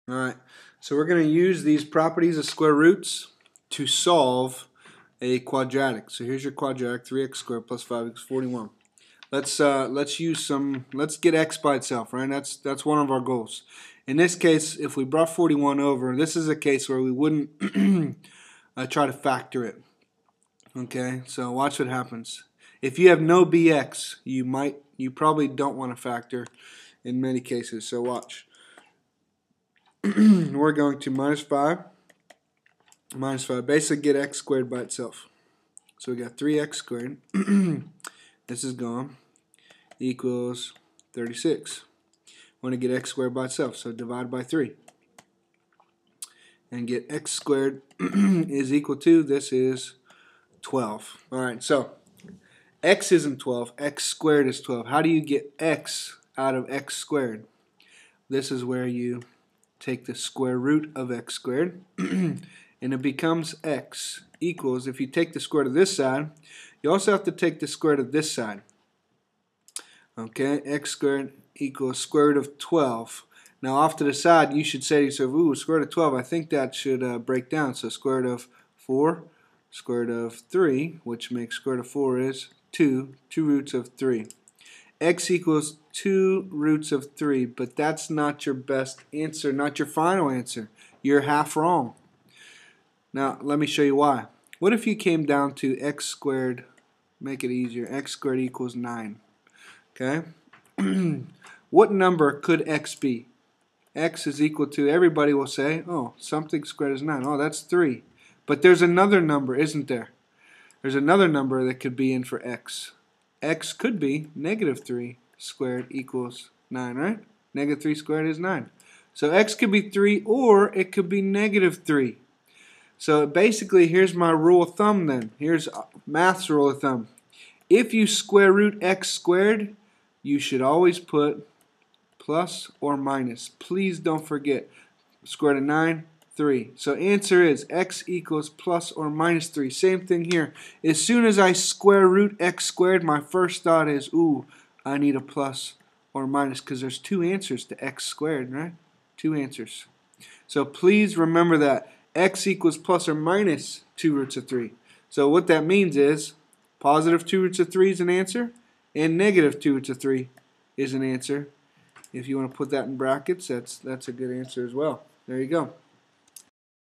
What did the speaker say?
Alright, so we're going to use these properties of square roots to solve a quadratic. So here's your quadratic, 3x squared plus 5 equals 41. Let's get x by itself, right? That's one of our goals. In this case, if we brought 41 over, this is a case where we wouldn't try to factor it. Okay, so watch what happens. If you have no bx, you probably don't want to factor in many cases. So watch. We're going to minus 5, basically get x squared by itself. So we got 3x squared, this is gone, equals 36. Want to get x squared by itself, so divide by 3. And get x squared is equal to, this is 12. Alright, so x isn't 12, x squared is 12. How do you get x out of x squared? This is where you take the square root of x squared, and it becomes x equals, if you take the square root of this side, you also have to take the square root of this side. Okay, x squared equals square root of 12. Now off to the side, you should say to yourself, ooh, square root of 12, I think that should break down. So square root of 4, square root of 3, which makes square root of 4 is 2 roots of 3. X equals 2 roots of 3, but that's not your best answer, not your final answer. You're half wrong. Now, let me show you why. What if you came down to x squared, make it easier, x squared equals 9, okay? What number could x be? X is equal to, everybody will say, oh, something squared is 9. Oh, that's 3. But there's another number, isn't there? There's another number that could be in for x. X could be negative 3 squared equals 9, right? Negative 3 squared is 9. So x could be 3 or it could be negative 3. So basically, here's my rule of thumb then. Here's math's rule of thumb. If you square root x squared, you should always put plus or minus. Please don't forget. Square root of 9, 3. So answer is x equals plus or minus 3. Same thing here. As soon as I square root x squared, my first thought is, ooh, I need a plus or minus, because there's 2 answers to x squared, right? 2 answers. So please remember that. X equals plus or minus 2 roots of 3. So what that means is positive 2 roots of 3 is an answer, and negative 2 roots of 3 is an answer. If you want to put that in brackets, that's a good answer as well. There you go.